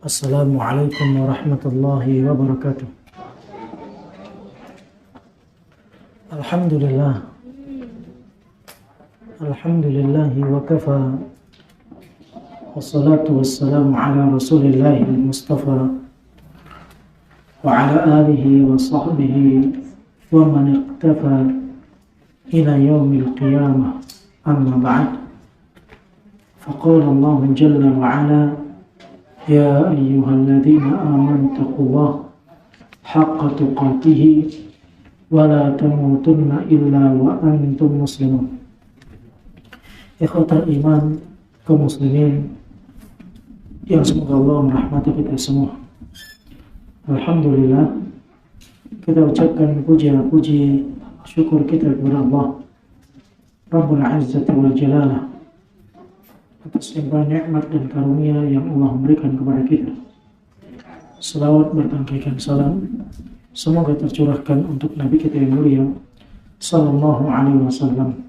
Assalamualaikum warahmatullahi wabarakatuh. Alhamdulillah. Alhamdulillahi wa kafa. Wassalatu wassalamu ala rasulillahi al-mustafa wa ala alihi wa sahbihi wa man iqtafa ila yaumil qiyamah. Amma ba'd. Faqala Allah jalla wa ala: Ya ayyuhalladzina amanu taqullaha haqqa tuqatih wa la tamutunna illa wa antum muslimun. Ikhwatal iman, kaum muslimin yang semoga Allah merahmati kita semua. Alhamdulillah, kita ucapkan puji syukur kita kepada Allah Rabbul Izzati wal Jalalah atas limpahan nikmat dan karunia yang Allah berikan kepada kita. Selawat bertangkaikan salam semoga tercurahkan untuk Nabi kita yang mulia sallallahu alaihi wasallam.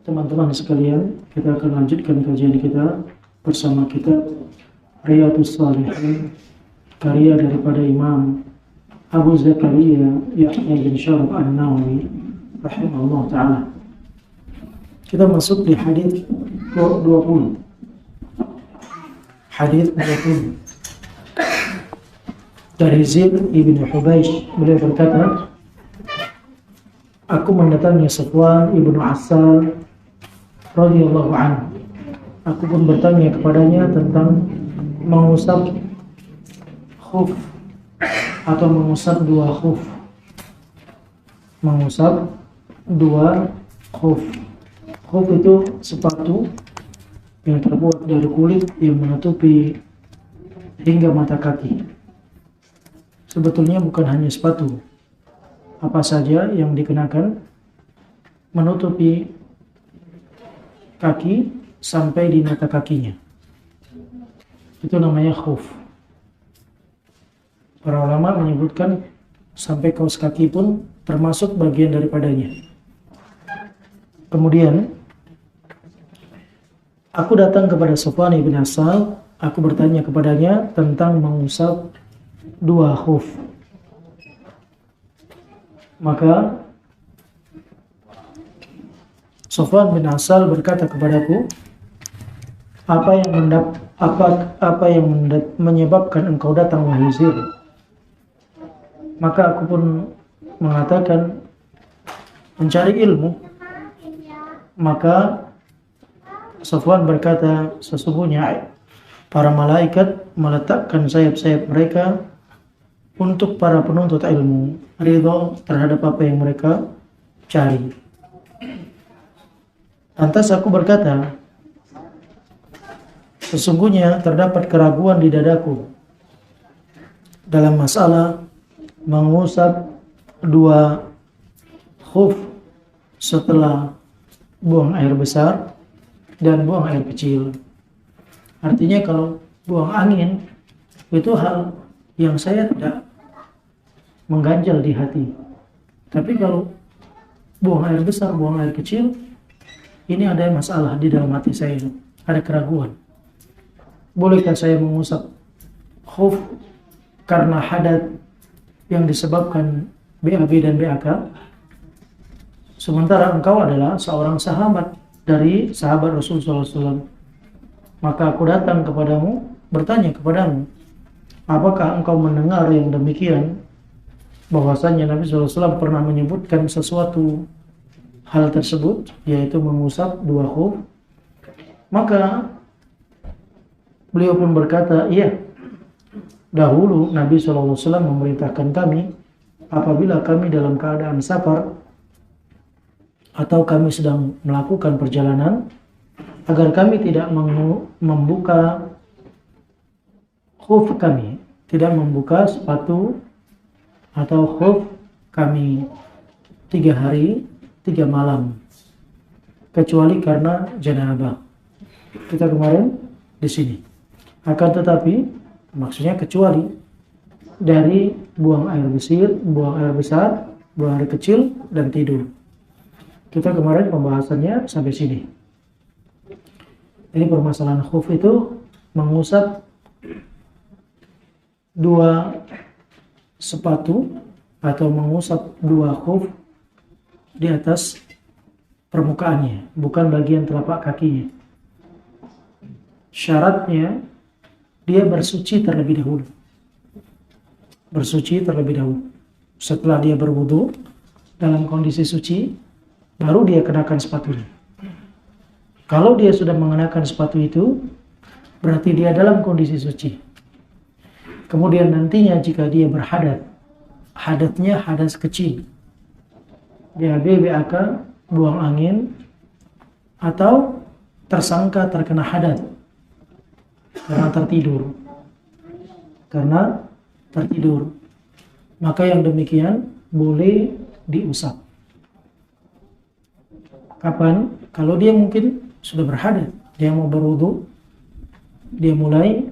Teman-teman sekalian, kita akan lanjutkan kajian kita bersama kitab Riyadhus Shalihin, karya daripada Imam Abu Zakaria Yahya bin Syaraf An-Nawawi rahimahullah ta'ala. Kita masuk di hadis 20. Hadis 20 dari Zaid ibn Hubaysh, beliau berkata, aku mendatangi Safwan ibn Assal radhiyallahu anhu. Aku pun bertanya kepadanya tentang mengusap khuf atau mengusap dua khuf. Mengusap dua khuf. Khuf itu sepatu yang terbuat dari kulit yang menutupi hingga mata kaki. Sebetulnya bukan hanya sepatu, apa saja yang dikenakan menutupi kaki sampai di mata kakinya, itu namanya khuf. Para ulama menyebutkan sampai kaus kaki pun termasuk bagian daripadanya. Kemudian aku datang kepada Safwan ibn Assal, aku bertanya kepadanya tentang mengusap dua khuf. Maka Safwan bin Assal berkata kepadaku, apa yang menyebabkan engkau datang wahai Zaid? Maka aku pun mengatakan, mencari ilmu. Maka Safwan berkata, sesungguhnya para malaikat meletakkan sayap-sayap mereka untuk para penuntut ilmu, ridho terhadap apa yang mereka cari. Lantas aku berkata, sesungguhnya terdapat keraguan di dadaku dalam masalah mengusap dua khuf setelah buang air besar dan buang air kecil. Artinya kalau buang angin itu hal yang saya tidak mengganjal di hati. Tapi kalau buang air besar, buang air kecil, ini ada masalah di dalam hati saya, ada keraguan. Bolehkah saya mengusap khuf karena hadat yang disebabkan BAB dan BAK? Sementara engkau adalah seorang sahabat dari sahabat Rasulullah SAW. Maka aku datang kepadamu, bertanya kepadamu, apakah engkau mendengar yang demikian, bahwasanya Nabi SAW pernah menyebutkan sesuatu hal tersebut, yaitu mengusap dua khuf? Maka beliau pun berkata, iya, dahulu Nabi SAW memerintahkan kami apabila kami dalam keadaan safar atau kami sedang melakukan perjalanan, agar kami tidak membuka khuf kami, tidak membuka sepatu atau khuf kami 3 hari 3 malam, kecuali karena janabah. Kita kemarin di sini. Akan tetapi maksudnya kecuali dari buang air besar, buang air kecil dan tidur. Kita kemarin pembahasannya sampai sini. Jadi permasalahan khuf itu mengusap dua sepatu atau mengusap dua khuf di atas permukaannya, bukan bagian telapak kakinya. Syaratnya dia bersuci terlebih dahulu. Bersuci terlebih dahulu. Setelah dia berwudu dalam kondisi suci, baru dia kenakan sepatunya. Kalau dia sudah mengenakan sepatu itu, berarti dia dalam kondisi suci. Kemudian nantinya jika dia berhadat, hadatnya hadas kecil, BAB, BAK, buang angin, atau tersangka terkena hadat karena tertidur, maka yang demikian boleh diusap. Kapan? Kalau dia mungkin sudah berhadat, dia mau berwudu, dia mulai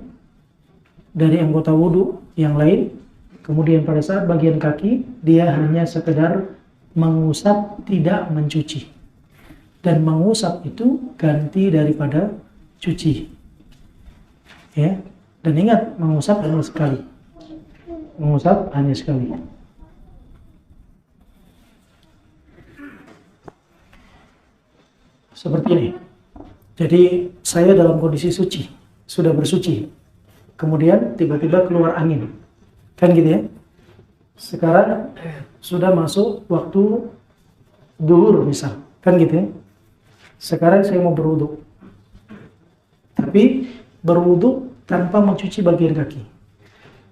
dari anggota wudu yang lain, kemudian pada saat bagian kaki dia hanya sekedar mengusap, tidak mencuci. Dan mengusap itu ganti daripada cuci. Ya, dan ingat, mengusap hanya sekali. Mengusap hanya sekali. Seperti ini. Jadi saya dalam kondisi suci, sudah bersuci. Kemudian tiba-tiba keluar angin. Kan gitu ya. Sekarang sudah masuk waktu duhur misal. Kan gitu ya. Sekarang saya mau berwudu. Tapi berwudu tanpa mencuci bagian kaki.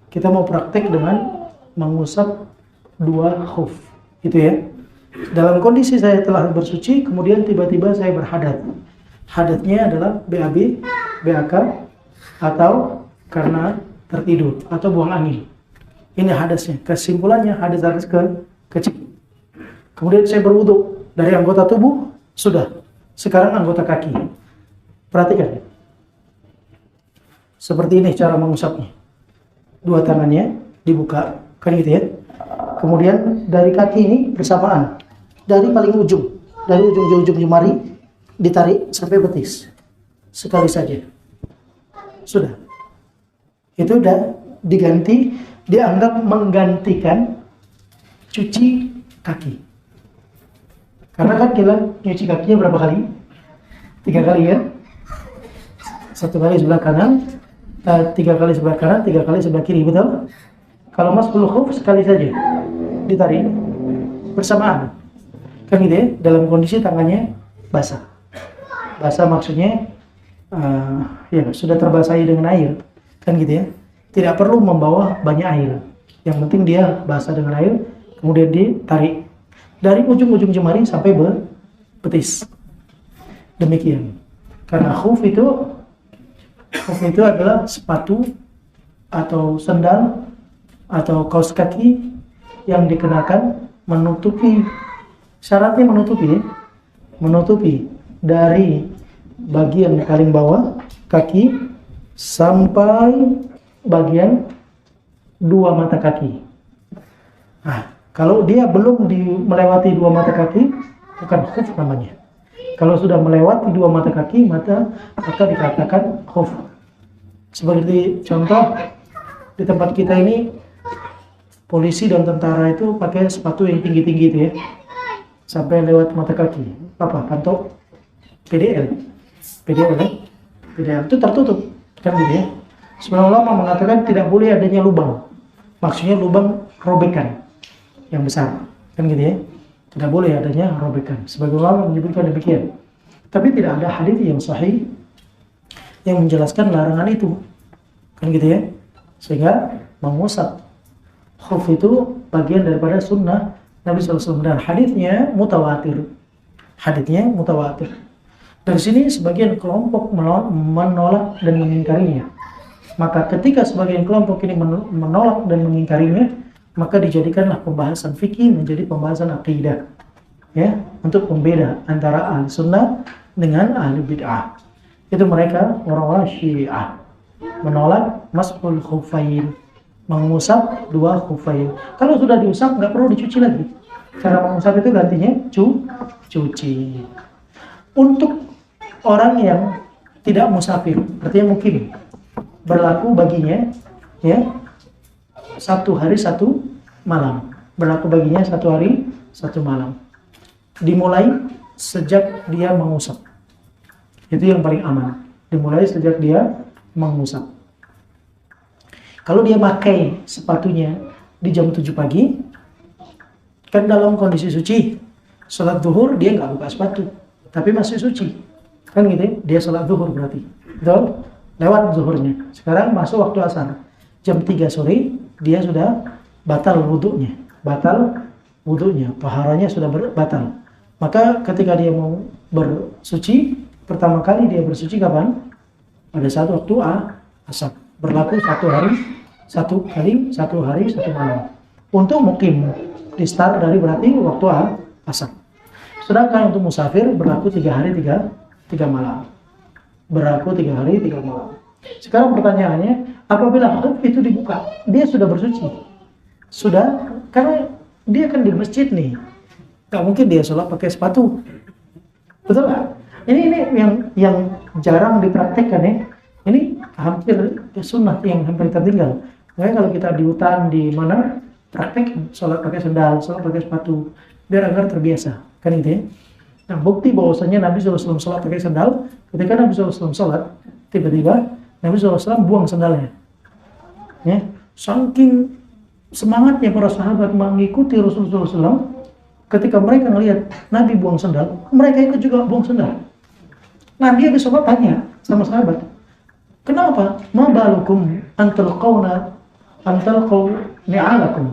Kita mau praktek dengan mengusap dua khuf. Gitu ya. Dalam kondisi saya telah bersuci, kemudian tiba-tiba saya berhadat. Hadatnya adalah BAB, BAK, atau karena tertidur, atau buang angin. Ini hadasnya. Kesimpulannya hadas kecil. Kemudian saya berwudu dari anggota tubuh, sudah. Sekarang anggota kaki. Perhatikan. Seperti ini cara mengusapnya. Dua tangannya dibuka, kan gitu ya. Kemudian dari kaki ini bersamaan. Dari paling ujung, dari ujung jemari ditarik sampai betis. Sekali saja. Sudah. Itu udah diganti, dianggap menggantikan cuci kaki. Karena kan kita nyuci kakinya berapa kali? 3 kali ya. 1 kali sebelah kanan, 3 kali sebelah kanan, 3 kali sebelah kiri, betul? Kalau masbul khuf sekali saja ditarik bersamaan. Kan gitu ya, dalam kondisi tangannya basah. Basah maksudnya ya sudah terbasahi dengan air. Kan gitu ya. Tidak perlu membawa banyak air. Yang penting dia basah dengan air, kemudian ditarik dari ujung-ujung jemari sampai betis. Demikian. Karena khuf itu adalah sepatu atau sendal atau kaos kaki yang dikenakan menutupi, syaratnya menutupi dari bagian paling bawah kaki sampai bagian 2 mata kaki. Nah, kalau dia belum melewati 2 mata kaki, bukan khuf namanya. Kalau sudah melewati 2 mata kaki, maka dikatakan khuf. Seperti contoh, di tempat kita ini, polisi dan tentara itu pakai sepatu yang tinggi-tinggi itu ya. Sampai lewat mata kaki. Apa? Kantor PDL itu tertutup. Kan gitu ya. Sebenarnya ulama mengatakan tidak boleh adanya lubang. Maksudnya lubang robekan yang besar. Kan gitu ya. Tidak boleh adanya robekan. Sebagai ulama menyebutkan demikian. Tapi tidak ada hadis yang sahih yang menjelaskan larangan itu. Kan gitu ya. Sehingga mengusap khuf itu bagian daripada sunnah Nabi SAW. Dan hadisnya mutawatir. Dari sini sebagian kelompok menolak dan mengingkarinya. Maka ketika sebagian kelompok ini menolak dan mengingkarinya, maka dijadikanlah pembahasan fikih menjadi pembahasan akidah. Ya, untuk pembeda antara ahli sunnah dengan ahli bid'ah. Itu mereka orang-orang Syiah menolak mas'ul khufain, mengusap 2 khufain. Kalau sudah diusap nggak perlu dicuci lagi. Cara mengusap itu gantinya cuci. Untuk orang yang tidak musafir, artinya mukim, berlaku baginya ya 1 hari 1 malam. Berlaku baginya 1 hari 1 malam. Dimulai sejak dia mengusap. Itu yang paling aman. Dimulai sejak dia mengusap. Kalau dia pakai sepatunya di jam 7 pagi, kan dalam kondisi suci, sholat zuhur dia nggak buka sepatu, tapi masih suci. Kan gitu, dia sholat zuhur berarti. Betul? Lewat zuhurnya. Sekarang masuk waktu asar. Jam 3 sore, dia sudah batal wudhunya. Taharanya sudah batal. Maka ketika dia mau bersuci, pertama kali dia bersuci kapan? Pada saat waktu asar. Berlaku 1 hari 1 malam. Untuk mukim di start dari berarti waktu asar. Sedangkan untuk musafir berlaku 3 hari 3 malam. Berlaku 3 hari 3 malam. Sekarang pertanyaannya, apabila khuf itu dibuka, dia sudah bersuci. Sudah, karena dia kan di masjid nih. Gak mungkin dia sholat pakai sepatu. Betul nggak? Ini yang jarang dipraktekkan ya. Ini hampir sunnah yang hampir tertinggal. Makanya kalau kita di hutan di mana praktek sholat pakai sandal, sholat pakai sepatu, biar agar terbiasa, kan gitu ya. Nah, bukti bahwasanya Nabi SAW sholat pakai sandal, ketika Nabi SAW sholat, tiba-tiba Nabi SAW buang sandalnya. Ya, saking semangatnya para sahabat mengikuti Rasulullah SAW, ketika mereka melihat Nabi buang sandal, mereka ikut juga buang sandal. Nah, dia di sholat tanya sama sahabat, kenapa? Ma balukum antalqaw ni'alakum?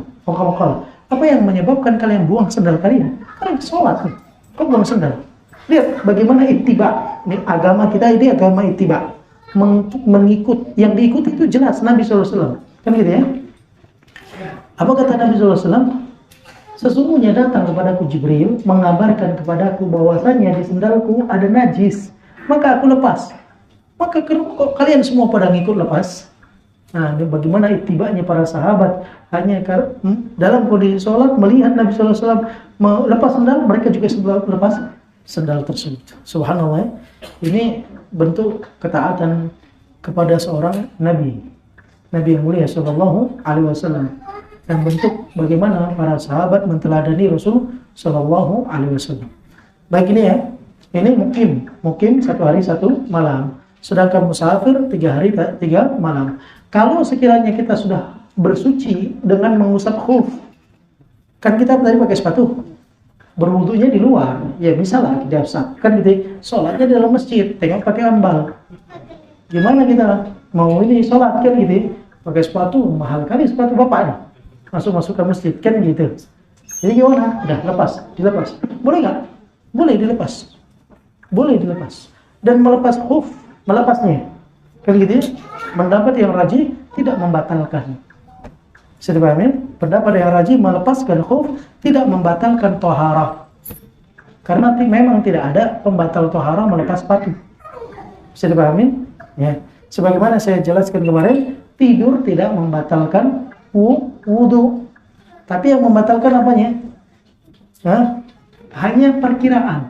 Apa yang menyebabkan kalian buang sandal kalian? Kalian sholat nih, kok buang sandal? Lihat bagaimana ittiba. Ini agama kita, ini agama ittiba. Mengikut, yang diikuti itu jelas Nabi SAW. Kan gitu ya? Apa kata Nabi SAW? Sesungguhnya datang kepadaku Jibril mengabarkan kepadaku bahwasannya di sandalku ada najis, maka aku lepas. Maka kalian semua pada ngikut lepas. Nah, ini bagaimana ittibanya para sahabat, hanya dalam kondisi sholat melihat Nabi SAW melepas sandal, mereka juga lepas sandal tersebut. Subhanallah, ini bentuk ketaatan kepada seorang Nabi yang mulia Sallallahu Alaihi Wasallam, dan bentuk bagaimana para sahabat menteladani Rasul Sallallahu Alaihi Wasallam. Baik, ini ya, ini mukim 1 hari 1 malam. Sedangkan musafir 3 hari 3 malam. Kalau sekiranya kita sudah bersuci dengan mengusap khuf, kan kita tadi pakai sepatu, berwudunya di luar, ya bisa lah kita usap, kan gitu. Sholatnya di dalam masjid, tengok pakai ambal. Gimana kita mau ini sholat kan gitu, pakai sepatu, mahal kali sepatu bapaknya, masuk ke masjid kan gitu. Jadi gimana? Udah dilepas. Boleh nggak? Boleh dilepas. Dan melepas khuf, melepasnya kan gitu ya. Pendapat yang rajih tidak membatalkan. Bisa dipahami? Pendapat yang rajih melepaskan khuf tidak membatalkan toharah. Karena memang tidak ada pembatal toharah melepas sepatu. Bisa dipahami? Ya. Sebagaimana saya jelaskan kemarin, tidur tidak membatalkan wudu. Tapi yang membatalkan apanya? Hanya perkiraan.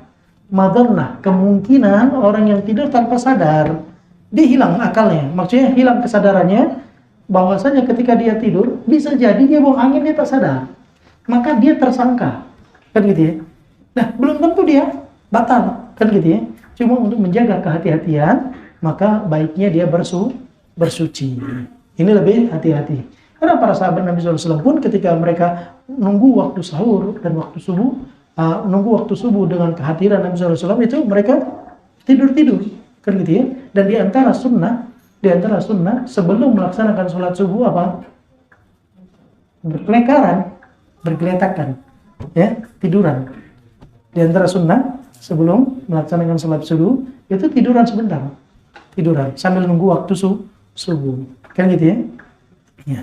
Madhannah, kemungkinan orang yang tidur tanpa sadar, dia hilang akalnya, maksudnya hilang kesadarannya, bahwasanya ketika dia tidur bisa jadi dia buang angin, dia tak sadar, maka dia tersangka, kan gitu ya. Nah, belum tentu dia batal, kan gitu ya. Cuma untuk menjaga kehati-hatian, maka baiknya dia bersuci. Ini lebih hati-hati. Karena para sahabat Nabi SAW pun ketika mereka nunggu waktu sahur dan waktu subuh, nunggu waktu subuh dengan kehadiran Nabi SAW, itu mereka tidur, kan gitu ya. Dan di antara sunnah sebelum melaksanakan sholat subuh apa? Bergeletakan, ya, tiduran. Di antara sunnah sebelum melaksanakan sholat subuh itu tiduran sebentar, sambil nunggu waktu subuh, kan gitu ya. Ya,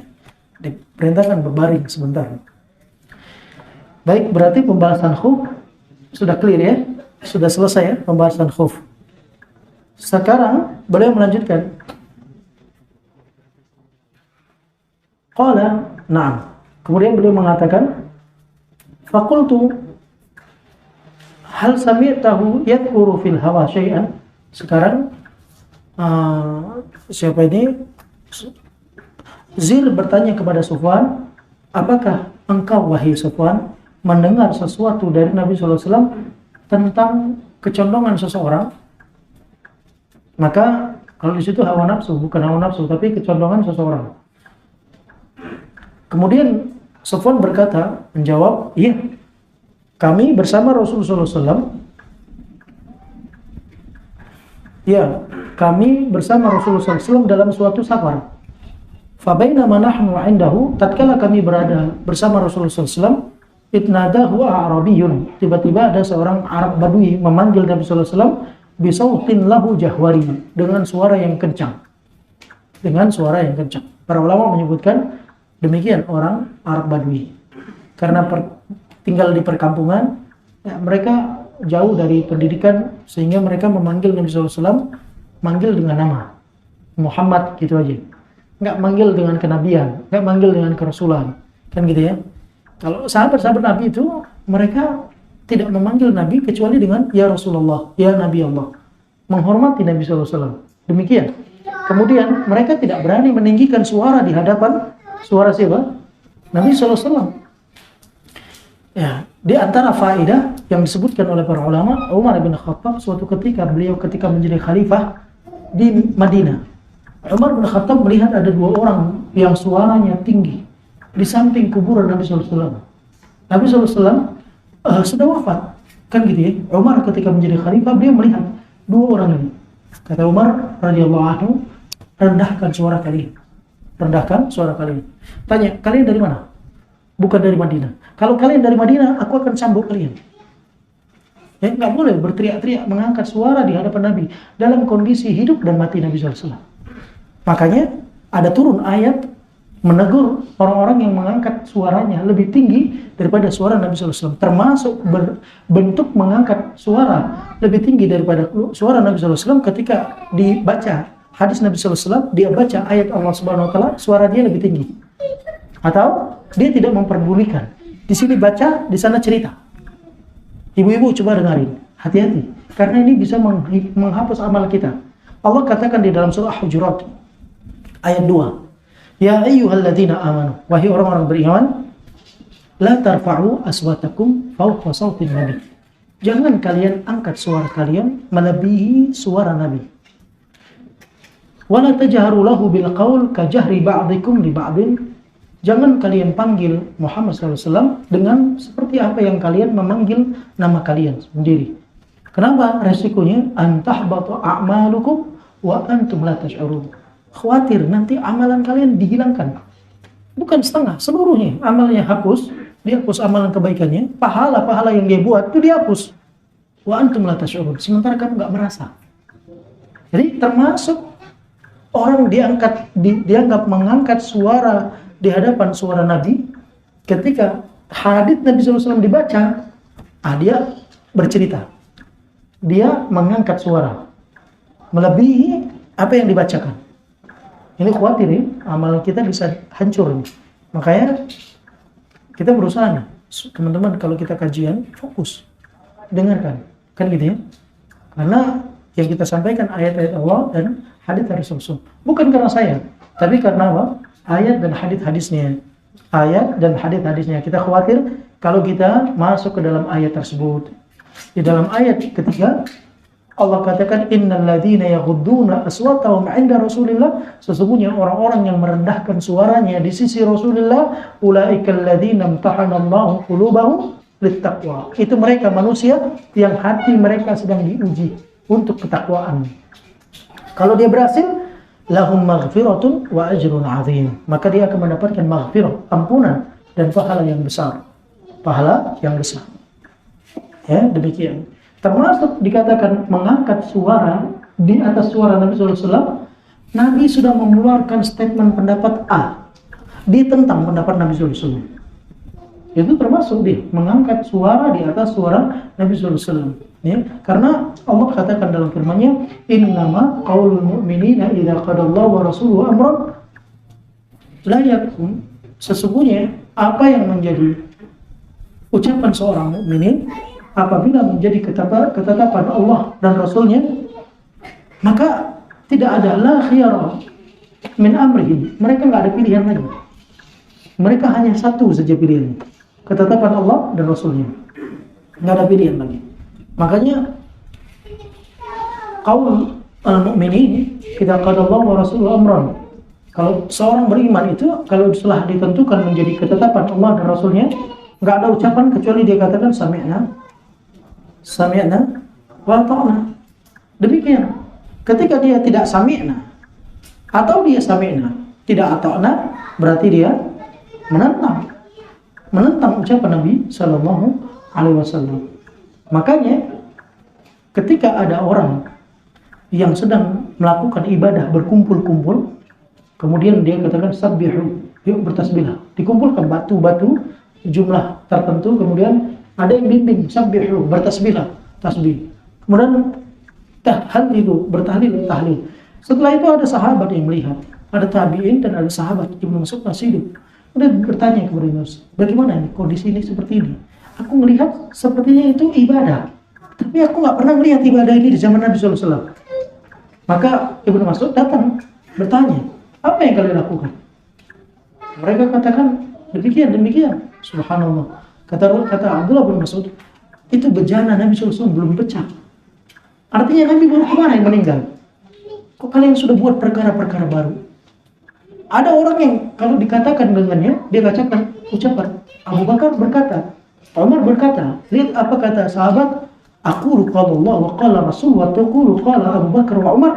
diperintahkan berbaring sebentar. Baik, berarti pembahasan khuf sudah clear ya, sudah selesai ya pembahasan khuf. Sekarang beliau melanjutkan. Qala na'am. Kemudian beliau mengatakan, Fakultu hal sami'tahu yadhkuru fil hawa syai'an. Sekarang siapa ini? Zir bertanya kepada Sufwan, apakah engkau wahai Sufwan mendengar sesuatu dari Nabi SAW tentang kecondongan seseorang? Maka kalau di situ hawa nafsu, bukan hawa nafsu, tapi kecondongan seseorang. Kemudian Sufwan berkata, menjawab, iya, kami bersama Rasulullah SAW. Ya, kami bersama Rasulullah SAW dalam suatu safar. Fabainama nahnu indahu, tatkala kami berada bersama Rasulullah SAW, itnadahu a'rabiyun. Tiba-tiba ada seorang Arab Badui memanggil Nabi SAW bisautin lahu jahwari, dengan suara yang kencang. Dengan suara yang kencang. Para ulama menyebutkan demikian orang Arab Badui. Karena tinggal di perkampungan, ya, mereka jauh dari pendidikan sehingga mereka memanggil Nabi SAW manggil dengan nama Muhammad gitu aja. Nggak manggil dengan kenabian, nggak manggil dengan kerasulan, kan gitu ya. Kalau sahabat-sahabat Nabi itu mereka tidak memanggil Nabi kecuali dengan ya Rasulullah, ya Nabi Allah, menghormati Nabi SAW. Demikian. Kemudian mereka tidak berani meninggikan suara di hadapan suara siapa? Nabi SAW. Ya, di antara faedah yang disebutkan oleh para ulama, Umar bin Khattab suatu ketika ketika menjadi khalifah di Madinah, Umar bin Khattab melihat ada dua orang yang suaranya tinggi di samping kuburan Nabi SAW. Nabi SAW sudah wafat, kan gitu ya. Umar ketika menjadi khalifah, dia melihat dua orang ini. Kata Umar radhiyallahu anhu, rendahkan suara kalian. Rendahkan suara kalian. Tanya, kalian dari mana? Bukan dari Madinah. Kalau kalian dari Madinah, aku akan cambuk kalian. Ya, nggak boleh berteriak-teriak, mengangkat suara di hadapan Nabi dalam kondisi hidup dan mati Nabi SAW. Makanya ada turun ayat menegur orang-orang yang mengangkat suaranya lebih tinggi daripada suara Nabi SAW. Termasuk bentuk mengangkat suara lebih tinggi daripada suara Nabi SAW ketika dibaca hadis Nabi SAW, dia baca ayat Allah Subhanahu Wa Taala, suara dia lebih tinggi. Atau dia tidak memperdulikan. Di sini baca, di sana cerita. Ibu-ibu coba dengarin, hati-hati, karena ini bisa menghapus amal kita. Allah katakan di dalam surah Hujurat ayat 2, ya ayyuhalladzina amanu, wahai orang-orang beriman, la tarfa'u aswatakum fawqa sautin nabi. Jangan kalian angkat suara kalian melebihi suara Nabi. Wala tajharu lahu bil qaul ka jahri ba'dikum li ba'din. Jangan kalian panggil Muhammad SAW dengan seperti apa yang kalian memanggil nama kalian sendiri. Kenapa? Resikonya antahbatu a'malukum wa antum la tash'urun. Khawatir nanti amalan kalian dihilangkan. Bukan setengah, seluruhnya amalnya hapus, dihapus amalan kebaikannya, pahala-pahala yang dia buat itu dihapus. Wa antum la tash'urun. Sementara kamu enggak merasa. Jadi termasuk orang dianggap mengangkat suara di hadapan suara Nabi ketika hadits Nabi SAW dibaca, dia bercerita, dia mengangkat suara melebihi apa yang dibacakan. Ini khawatir ya, amalan kita bisa hancur. Makanya kita berusaha, teman-teman, kalau kita kajian fokus, dengarkan, kan gitu ya. Karena yang kita sampaikan ayat-ayat Allah dan hadits dari Rasul, bukan karena saya, tapi karena apa? Ayat dan hadis-hadisnya. Ayat dan hadis-hadisnya. Kita khawatir kalau kita masuk ke dalam ayat tersebut. Di dalam ayat ketiga, Allah katakan, innal ladzina yaghudduna aswatahum 'inda Rasulillah, sesungguhnya orang-orang yang merendahkan suaranya di sisi Rasulullah, ulaikal ladzina imtahanallahu qulubahum littaqwa. Itu mereka manusia yang hati mereka sedang diuji untuk ketakwaan. Kalau dia berhasil, lahum maghfiratun wa ajrun azim, maka dia akan mendapatkan maghfirah, ampunan, dan pahala yang besar. Pahala yang besar. Ya, demikian. Termasuk dikatakan mengangkat suara di atas suara Nabi SAW. Nabi sudah mengeluarkan statement pendapat A, ditentang pendapat Nabi SAW. Itu termasuk dia mengangkat suara di atas suara Nabi SAW. Ya, karena Allah katakan dalam firman-Nya, innama qaulul mu'minina idza qadallahu wa rasuluhu amran la yakum. Sesungguhnya apa yang menjadi ucapan seorang mukminin apabila menjadi ketetapan Allah dan Rasulnya, maka tidak ada la khiyara min amrihi. Mereka nggak ada pilihan lagi. Mereka hanya satu saja pilihannya, ketetapan Allah dan Rasulnya. Nggak ada pilihan lagi. Makanya qaul al-mu'minin idza qada Allah wa rasuluhu amran. Kalau seorang beriman itu kalau setelah ditentukan menjadi ketetapan Allah dan Rasulnya, nggak ada ucapan kecuali dia katakan sami'na wa ata'na. Demikian. Ketika dia tidak sami'na atau dia sami'na tidak ata'na, berarti dia menentang ucapan Nabi sallallahu alaihi wasallam. Makanya ketika ada orang yang sedang melakukan ibadah berkumpul-kumpul, kemudian dia katakan sabbihu, yuk bertasbihlah. Dikumpulkan batu-batu jumlah tertentu, kemudian ada yang bimbing sabbihu, bertasbihlah, tasbih. Kemudian tahlilu, bertahlil, tahlil. Setelah itu ada sahabat yang melihat, ada tabi'in dan ada sahabat Ibnu Mas'ud masih hidup. Kemudian bertanya kepada Rasul, bagaimana ini kondisi ini seperti ini? Aku melihat sepertinya itu ibadah, tapi aku nggak pernah melihat ibadah ini di zaman Nabi SAW. Maka Ibnu Mas'ud datang bertanya, apa yang kalian lakukan? Mereka katakan demikian. Subhanallah. Kata Abdullah bin Mas'ud, itu bejana Nabi SAW belum pecah. Artinya Nabi baru kemarin yang meninggal. Kok kalian sudah buat perkara-perkara baru? Ada orang yang kalau dikatakan dengannya, dia bacakan ucapan. Abu Bakar berkata, Umar berkata, lihat apa kata sahabat, aku qala Allah wa qala Rasul wa taqulu qala Abu Bakar wa Umar.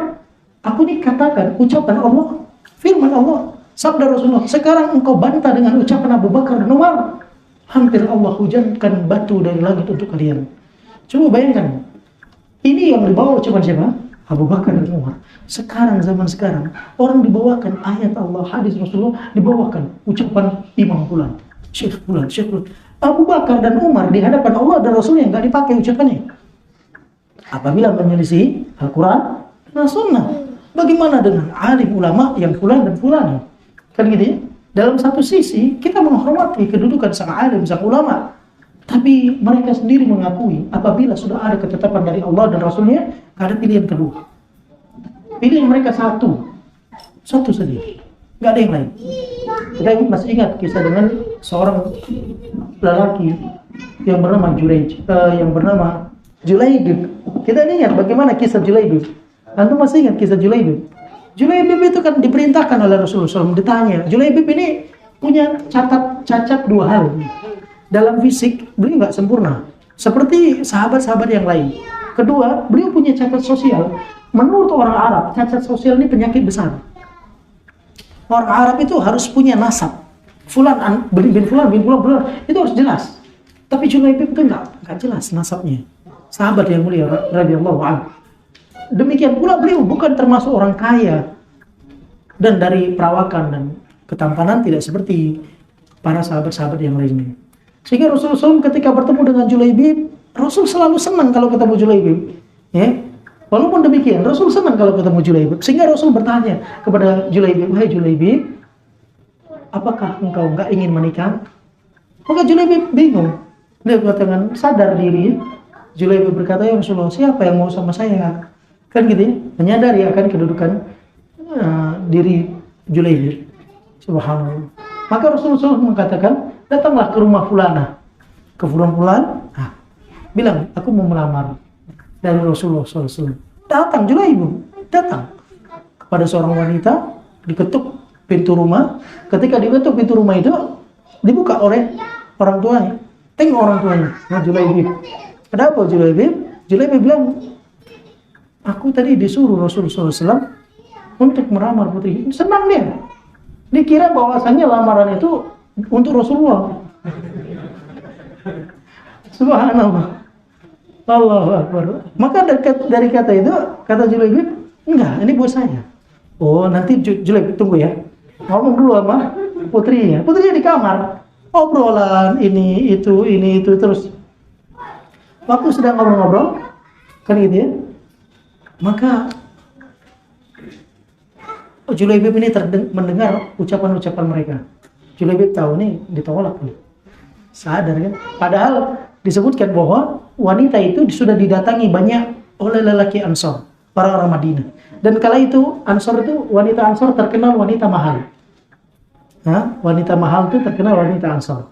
Aku ini katakan ucapan Allah, firman Allah, sabda Rasulullah. Sekarang engkau bantah dengan ucapan Abu Bakar dan Umar. Hampir Allah hujankan batu dari langit untuk kalian. Coba bayangkan, ini yang dibawa ucapan siapa? Abu Bakar dan Umar. Zaman sekarang orang dibawakan ayat Allah, hadis Rasulullah, dibawakan ucapan Imam Fulan, Syekh Fulan. Abu Bakar dan Umar di hadapan Allah dan Rasulnya nggak dipakai ucapannya. Apabila menyelisih Al-Quran dan Sunnah, bagaimana dengan alim ulama yang fulan dan fulan? Kan gitu ya? Dalam satu sisi kita menghormati kedudukan sang alim, sang ulama, tapi mereka sendiri mengakui apabila sudah ada ketetapan dari Allah dan Rasulnya, nggak ada pilihan kedua. Pilihan mereka satu saja, nggak ada yang lain. Kita masih ingat kisah dengan seorang lelaki yang bernama Julaibib. Kita ingat bagaimana kisah Julaibib. Antum masih ingat kisah Julaibib? Julaibib itu kan diperintahkan oleh Rasulullah SAW. Ditanya, Julaibib ini punya cacat dua hal. Dalam fisik, beliau nggak sempurna seperti sahabat-sahabat yang lain. Kedua, beliau punya cacat sosial. Menurut orang Arab, cacat sosial ini penyakit besar. Orang Arab itu harus punya nasab. Fulan bin Fulan, itu harus jelas. Tapi Julaibib itu nggak jelas nasabnya. Sahabat yang mulia radhiyallahu anhu. Demikian pula beliau bukan termasuk orang kaya, dan dari perawakan dan ketampanan tidak seperti para sahabat-sahabat yang lainnya. Sehingga Rasulullah SAW ketika bertemu dengan Julaibib, Rasul selalu senang kalau ketemu Julaibib. Ya, walaupun demikian, Rasul senang kalau ketemu Julaibib. Sehingga Rasul bertanya kepada Julaibib, "Wahai Julaibib, apakah engkau nggak ingin menikah?" Maka Julaibib bingung. Dia katakan sadar diri. Julaibib berkata, "Ya Rasulullah, siapa yang mau sama saya?" Kan gitu ya, menyadari akan kedudukan diri Julaibib. Subhanallah. Maka Rasulullah SAW mengatakan, datanglah ke rumah fulana. Ke fulan, bilang, aku mau melamar dari Rasulullah SAW. Datang Julaibib, datang kepada seorang wanita, diketuk pintu rumah. Ketika diketuk pintu rumah itu, dibuka oleh orang tuanya. Tengok orang tuanya, Julaibib. Ada apa Julaibib? Julaibib bilang, aku tadi disuruh Rasulullah SAW untuk melamar putri. Senang dia. Dikira bahwasannya lamaran itu untuk Rasulullah. Subhanallah. Allahu Akbar. Maka dari kata itu, kata Julaibib, enggak, ini buat saya. Oh, nanti Julaibib tunggu ya. Ngomong dulu sama putrinya. Putrinya di kamar. Obrolan ini itu terus. Waktu sedang ngobrol-ngobrol, kan gitu ya. Maka Julaibib ini mendengar ucapan-ucapan mereka. Julaibib tahu nih ditolak nih. Sadar kan? Padahal disebutkan bahwa wanita itu sudah didatangi banyak oleh lelaki Ansor, orang-orang Madinah. Dan kala itu Ansor itu, wanita Ansor terkenal wanita mahal. Wanita mahal itu terkenal wanita Ansor.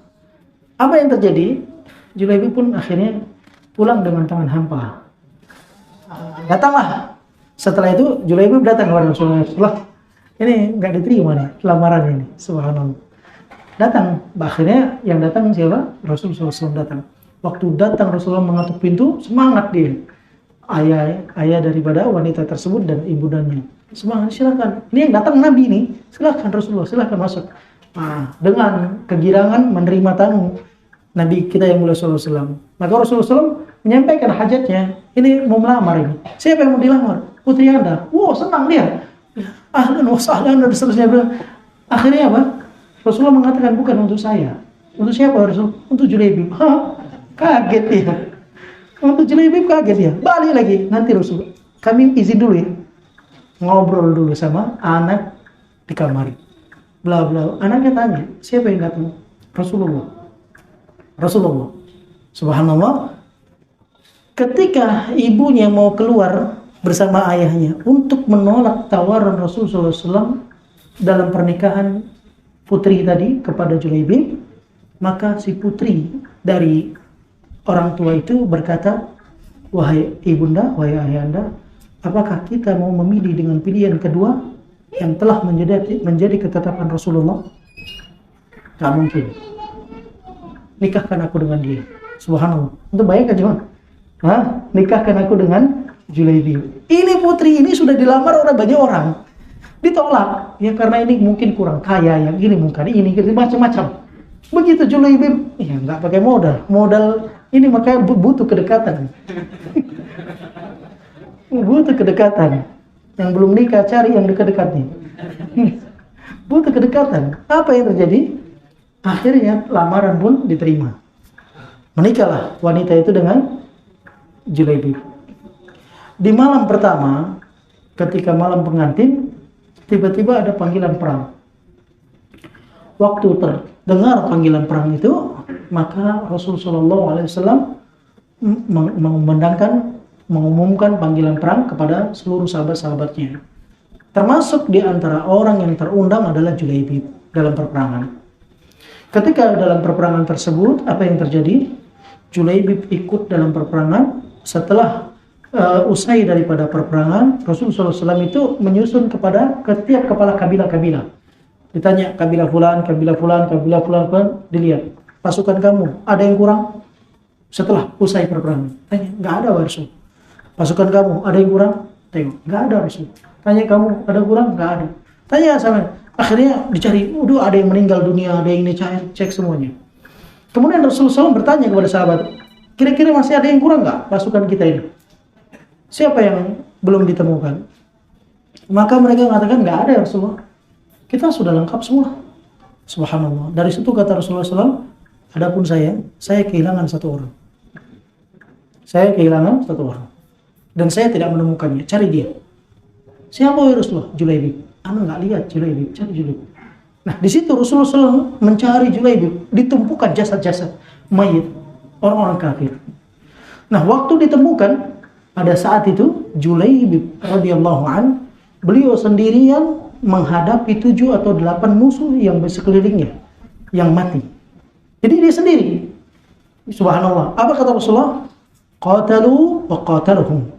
Apa yang terjadi? Julaibib pun akhirnya pulang dengan tangan hampa. Datanglah. Setelah itu Julaibib datang kepada Rasulullah. Ini nggak diterima nih lamaran ini. Subhanallah. Datang. Akhirnya yang datang siapa? Rasulullah SAW datang. Waktu datang Rasulullah mengetuk pintu, semangat dia. Ayah daripada wanita tersebut dan ibundanya. Semangat, silakan. Ini yang datang Nabi nih. Silakan Rasulullah, silakan masuk. Dengan kegirangan menerima tamu Nabi kita yang mulia sallallahu alaihi wasallam. Maka Rasulullah SAW menyampaikan hajatnya. Ini mau melamar ini. Siapa yang mau dilamar? Putri Anda. Wow, senang dia. Ahlan wa sahlan dan seterusnya. Akhirnya apa? Rasulullah mengatakan bukan untuk saya. Untuk siapa Rasul? Untuk Julaibib. Kaget dia. Untuk Julaibib kaget dia. Balik lagi. Nanti Rasul, kami izin dulu ya. Ngobrol dulu sama anak di kamar. Bla bla. Anaknya tanya, siapa yang datang? Rasulullah. Subhanallah. Ketika ibunya mau keluar bersama ayahnya untuk menolak tawaran Rasulullah SAW dalam pernikahan putri tadi kepada Julaibib, maka si putri dari orang tua itu berkata, wahai ibunda, wahai ayahanda, apakah kita mau memilih dengan pilihan kedua yang telah menjadi ketetapan Rasulullah? Tak mungkin. Nikahkan aku dengan dia. Subhanallah. Untuk baik kan? Nikahkan aku dengan Julaibib. Ini putri ini sudah dilamar oleh banyak orang. Ditolak. Ya karena ini mungkin kurang kaya, yang ini mungkin ini macam-macam. Begitu Julaibib, ya nggak pakai modal. Modal ini makanya butuh kedekatan. Butuh kedekatan. Yang belum nikah cari yang dekat-dekat nih. Butuh kedekatan. Apa yang terjadi? Akhirnya lamaran pun diterima. Menikahlah wanita itu dengan Julaibib. Di malam pertama, ketika malam pengantin, tiba-tiba ada panggilan perang. Waktu terdengar panggilan perang itu, maka Rasulullah SAW mengumumkan panggilan perang kepada seluruh sahabat-sahabatnya. Termasuk di antara orang yang terundang adalah Julaibib dalam perperangan. Ketika dalam perperangan tersebut, apa yang terjadi? Julaibib ikut dalam perperangan. Setelah usai daripada perperangan, Rasulullah SAW itu menyusun kepada setiap kepala kabilah-kabilah. Ditanya kabilah fulan, dilihat pasukan kamu ada yang kurang? Setelah usai perperangan, tanya, nggak ada Rasul. Pasukan kamu ada yang kurang? Tengok, nggak ada Rasul. Tanya kamu ada kurang? Nggak ada. Tanya sama. Akhirnya dicari, ada yang meninggal dunia, ada yang ini cek semuanya. Kemudian Rasulullah SAW bertanya kepada sahabat, kira-kira masih ada yang kurang nggak pasukan kita ini? Siapa yang belum ditemukan? Maka mereka mengatakan nggak ada ya Rasulullah. Kita sudah lengkap semua. Subhanallah. Dari situ kata Rasulullah SAW, adapun saya kehilangan satu orang. Saya kehilangan satu orang. Dan saya tidak menemukannya. Cari dia. Siapa ya Rasulullah? Julaibib. Anda nggak lihat Julaibib, cari Julaibib. Nah di situ Rasulullah SAW mencari Julaibib, ditumpukan jasad-jasad mayit orang-orang kafir. Nah waktu ditemukan pada saat itu Julaibib radhiyallahu an, beliau sendirian menghadapi 7 atau 8 musuh yang bersekelilingnya yang mati. Jadi dia sendiri. Subhanallah. Apa kata Rasulullah? Qatalu wa qataluhum.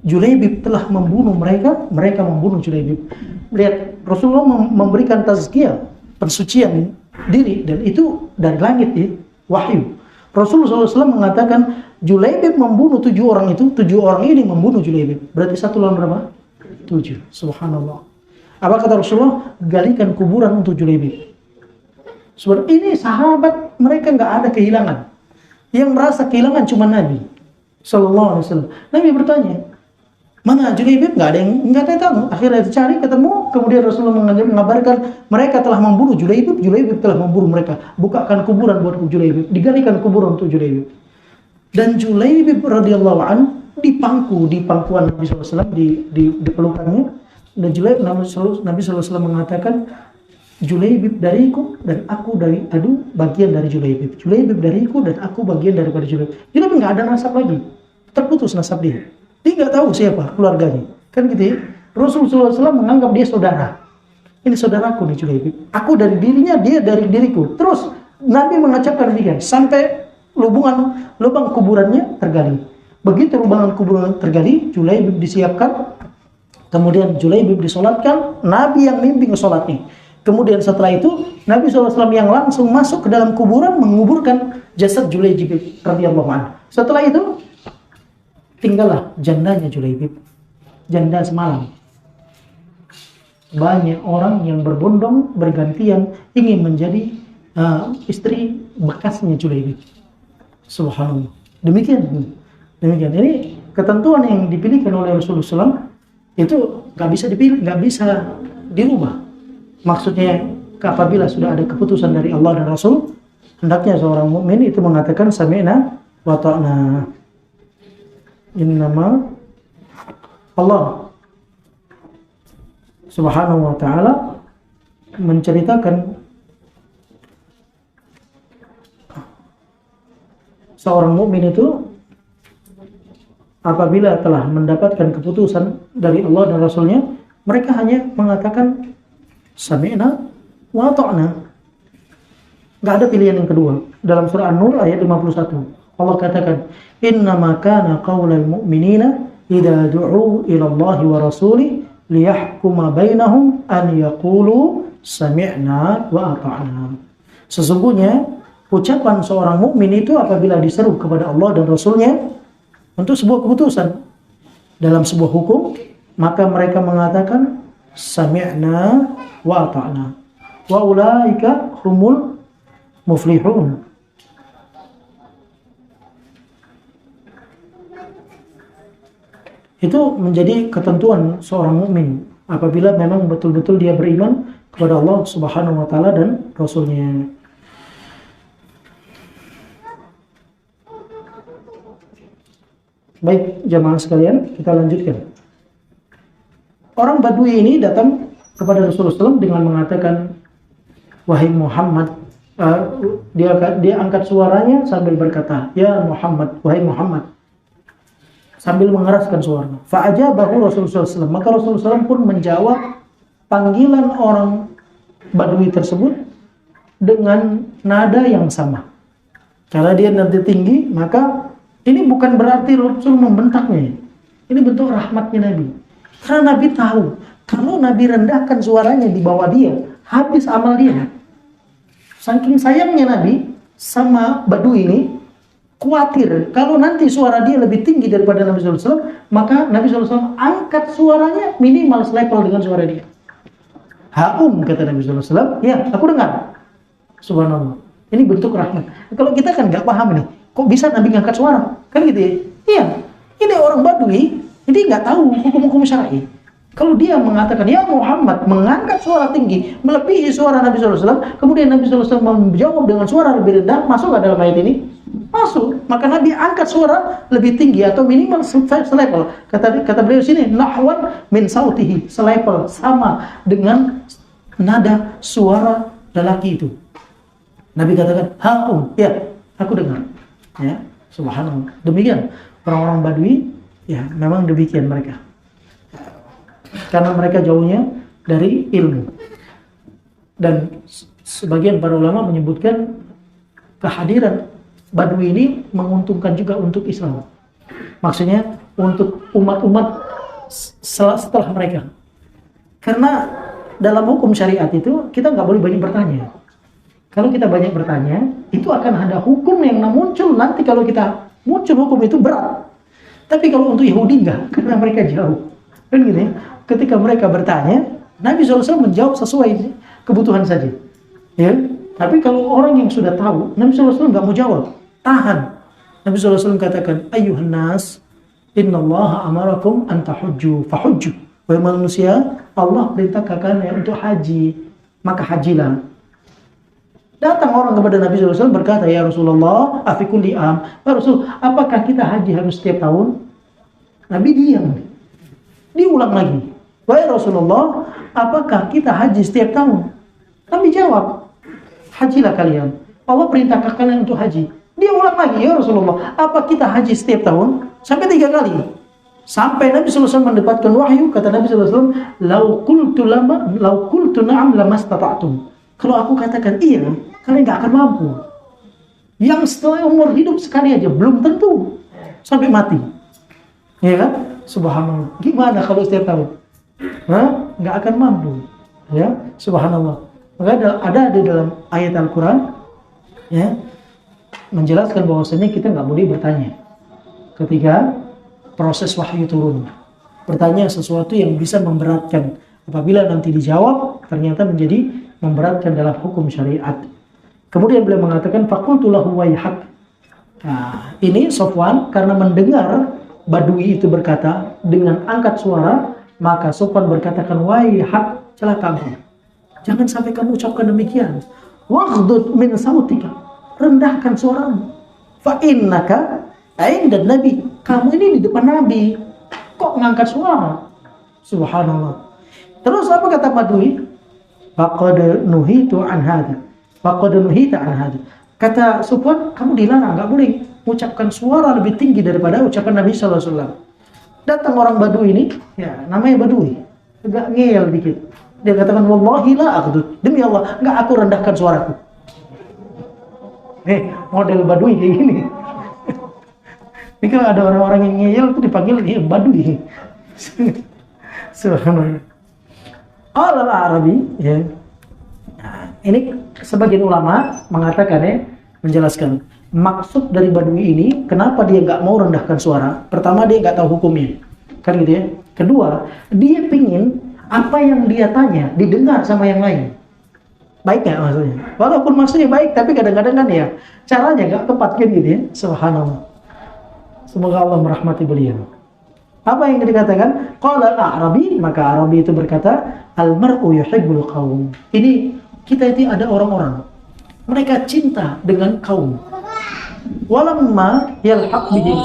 Julaibib telah membunuh mereka, mereka membunuh Julaibib. Lihat, Rasulullah memberikan tazkiyah, pensucian diri, dan itu dari langit ya, wahyu. Rasulullah SAW mengatakan Julaibib membunuh 7 orang itu, 7 orang ini membunuh Julaibib. Berarti 1 lawan berapa? 7. Subhanallah. Apa kata Rasulullah? Galikan kuburan untuk Julaibib. Sebab ini sahabat mereka nggak ada kehilangan. Yang merasa kehilangan cuma Nabi Sallallahu Alaihi Wasallam. Nabi bertanya, mana Julaibib? Nggak ada yang tahu. Akhirnya dicari, ketemu. Kemudian Rasulullah mengabarkan mereka telah membunuh Julaibib. Julaibib telah membunuh mereka. Bukakan kuburan buat Julaibib. Digalikan kuburan untuk Julaibib. Dan Julaibib radhiyallahu an di pangkuan Nabi SAW di pelukannya. Dan Julaibib Nabi SAW mengatakan, Julaibib dariku dan aku bagian dari Julaibib. Julaibib dariku dan aku bagian daripada Julaibib. Julaibib nggak ada nasab lagi, terputus nasab dia. Dia nggak tahu siapa keluarganya, kan gitu ya. Rasulullah SAW menganggap dia saudara. Ini saudaraku nih Julaibib. Aku dari dirinya, dia dari diriku. Terus Nabi mengucapkan demikian sampai lubang kuburannya tergali. Begitu lubang kuburan tergali, Julaibib disiapkan. Kemudian Julaibib disolatkan, Nabi yang mimpin sholatnya. Kemudian setelah itu Nabi SAW yang langsung masuk ke dalam kuburan menguburkan jasad Julaibib radhiyallahu anhu. Setelah itu tinggallah jandanya Julaibib, janda semalam. Banyak orang yang berbondong bergantian ingin menjadi istri bekasnya Julaibib. Subhanallah. Demikian. Ini ketentuan yang dipilihkan oleh Rasulullah SAW itu nggak bisa dipilih, nggak bisa dirubah. Maksudnya apabila sudah ada keputusan dari Allah dan Rasul, hendaknya seorang mukmin itu mengatakan sami'na wa ta'na. Innama Allah Subhanahu wa ta'ala menceritakan seorang mukmin itu apabila telah mendapatkan keputusan dari Allah dan Rasulnya, mereka hanya mengatakan sami'na wa ta'na. Enggak ada pilihan yang kedua. Dalam surah An-Nur ayat 51, Allah katakan, "Innama kana qaulal mu'minina idza du'u ila Allah wa rasuli liyahkuma bainahum an yaqulu sami'na wa ata'na." Sesungguhnya ucapan seorang mukmin itu apabila diseru kepada Allah dan Rasulnya untuk sebuah keputusan dalam sebuah hukum, maka mereka mengatakan sami'na wa ata'na wa ulaika humul muflihun. Itu menjadi ketentuan seorang mukmin apabila memang betul-betul dia beriman kepada Allah Subhanahu wa taala dan Rasulnya. Baik jamaah sekalian, kita lanjutkan. Orang Badui ini datang kepada Rasulullah SAW dengan mengatakan, wahai Muhammad, dia angkat suaranya sambil berkata, ya Muhammad, wahai Muhammad, sambil mengeraskan suaranya. Fa'ajabahu Rasulullah SAW. Maka Rasulullah SAW pun menjawab panggilan orang Badui tersebut dengan nada yang sama. Karena dia nanti tinggi, maka ini bukan berarti Rasul membentaknya. Ini bentuk rahmatnya Nabi. Karena Nabi tahu, kalau Nabi rendahkan suaranya di bawah dia, habis amal dia. Saking sayangnya Nabi sama Badui ini, khawatir kalau nanti suara dia lebih tinggi daripada Nabi SAW, maka Nabi SAW angkat suaranya minimal selevel dengan suara dia. Haum, kata Nabi SAW, ya aku dengar. Subhanallah. Ini bentuk rahmat. Kalau kita kan nggak paham nih, kok bisa Nabi ngangkat suara? Kan gitu ya? Iya. Ini orang Badui, ini nggak tahu hukum-hukum syar'i. Kalau dia mengatakan, ya Muhammad, mengangkat suara tinggi, melebihi suara Nabi SAW, kemudian Nabi SAW menjawab dengan suara lebih rendah, masuk nggak dalam ayat ini? Masuk. Maka Nabi angkat suara lebih tinggi atau minimal selevel. Kata beliau sini, nahwan min sautihi, selevel, sama dengan nada suara lelaki itu. Nabi katakan, haum, ya, aku dengar. Ya, subhanallah. Demikian orang-orang Badui, ya, memang demikian mereka. Karena mereka jauhnya dari ilmu. Dan sebagian para ulama menyebutkan kehadiran Badui ini menguntungkan juga untuk Islam. Maksudnya untuk umat-umat setelah mereka. Karena dalam hukum syariat itu kita nggak boleh banyak bertanya. Kalau kita banyak bertanya, itu akan ada hukum yang muncul nanti kalau kita muncul hukum itu berat. Tapi kalau untuk Yahudi enggak, karena mereka jauh. Kan gitu ya. Ketika mereka bertanya, Nabi SAW menjawab sesuai kebutuhan saja. Ya. Tapi kalau orang yang sudah tahu, Nabi SAW enggak mau jawab. Tahan. Nabi SAW katakan, Ayyuhan nas, innallaha amarakum an tahujju, fahujju. Wahai manusia, Allah perintahkan kalian untuk haji, maka hajilah. Datang orang kepada Nabi SAW berkata, ya Rasulullah, afikul li'am. Ya Rasul, apakah kita haji harus setiap tahun? Nabi diam. Diulang lagi. Wahai Rasulullah, apakah kita haji setiap tahun? Nabi jawab, hajilah kalian. Allah perintahkan kalian untuk haji. Dia ulang lagi, ya Rasulullah, apa kita haji setiap tahun? Sampai 3 kali. Sampai Nabi SAW mendapatkan wahyu, kata Nabi SAW, lau qultu na'am lamastata'tum. Kalau aku katakan iya, kalian gak akan mampu. Yang setelah umur hidup sekali aja, belum tentu sampai mati. Ya kan? Subhanallah. Gimana kalau setiap tahun? Gak akan mampu. Ya, subhanallah. Maka ada di dalam ayat Al-Quran, ya, menjelaskan bahwasanya kita nggak boleh bertanya ketika proses wahyu turun. Bertanya sesuatu yang bisa memberatkan. Apabila nanti dijawab, ternyata menjadi memberatkan dalam hukum syariat. Kemudian beliau mengatakan, faqultu lahu wayhak. Nah, ini Sofwan karena mendengar Badui itu berkata dengan angkat suara, maka Sofwan berkatakan, wayhak, celaka engkau. Jangan sampai kamu ucapkan demikian. Waghdud min sautika, rendahkan suaramu. Fa innaka inda nabi, kamu ini di depan Nabi, kok ngangkat suara? Subhanallah. Terus apa kata Badui? Faqad nuhitu an hadza. Faqad nuhita an hadza. Kata Sufyan, kamu dilarang, enggak boleh mengucapkan suara lebih tinggi daripada ucapan Nabi sallallahu alaihi wasallam. Datang orang Badui ini, ya namanya Badui, agak ngeyel dikit. Dia katakan, wallahi la aghdud, demi Allah, enggak aku rendahkan suaraku. Model Badui kayak gini. Ini kalau ada orang-orang yang ngeyel itu dipanggil Badui. Subhanallah. Al-Arabi, ya. Nah, ini sebagian ulama mengatakan, ya, menjelaskan maksud dari Badui ini, kenapa dia nggak mau rendahkan suara. Pertama, dia nggak tahu hukumnya, kan gitu ya. Kedua, dia pingin apa yang dia tanya didengar sama yang lain. Baik nggak maksudnya? Walaupun maksudnya baik, tapi kadang-kadang kan ya caranya nggak tepat kan gitu ya. Subhanallah. Semoga Allah merahmati beliau. Apa yang dikatakan? Qala al-Arabi, maka Arabi itu berkata, al-mar'u yuhibbul qaum. Ini kita itu ada orang-orang, mereka cinta dengan kaum. Walamma yalhaq bihim.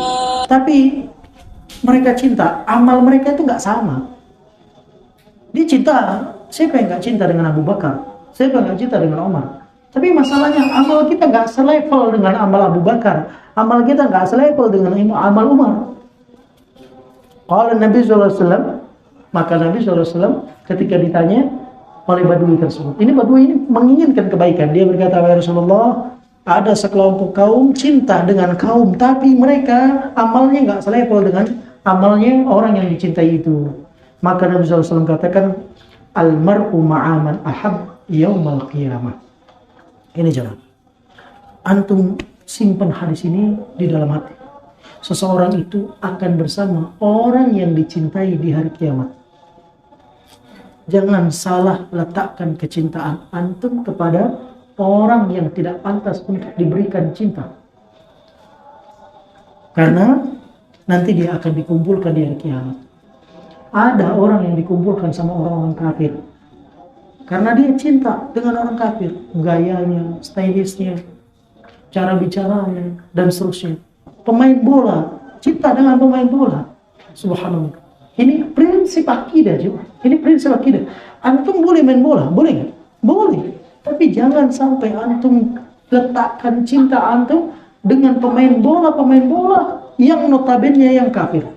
Tapi mereka cinta, amal mereka itu nggak sama. Dia cinta, siapa yang nggak cinta dengan Abu Bakar? Siapa yang nggak cinta dengan Umar? Tapi masalahnya amal kita nggak selevel dengan amal Abu Bakar. Amal kita nggak selevel dengan amal Umar. Kalau Nabi SAW, maka Nabi SAW ketika ditanya oleh Badui tersebut, ini Badui ini menginginkan kebaikan. Dia berkata, ya Rasulullah, ada sekelompok kaum cinta dengan kaum, tapi mereka amalnya nggak selevel dengan amalnya orang yang dicintai itu. Maka Nabi SAW katakan, al-mar'u ma'aman ahab yaumal qiyamah. Ini jangan. Antum simpan hadis ini di dalam hati. Seseorang itu akan bersama orang yang dicintai di hari kiamat. Jangan salah letakkan kecintaan antum kepada orang yang tidak pantas untuk diberikan cinta. Karena nanti dia akan dikumpulkan di hari kiamat. Ada orang yang dikumpulkan sama orang-orang kafir. Karena dia cinta dengan orang kafir. Gayanya, stylisnya, cara bicaranya, dan seterusnya. Pemain bola, cinta dengan pemain bola. Subhanallah. Ini prinsip akidah juga. Ini prinsip akidah. Antum boleh main bola, boleh nggak? Boleh. Tapi jangan sampai antum letakkan cinta antum dengan pemain bola yang notabene yang kafir.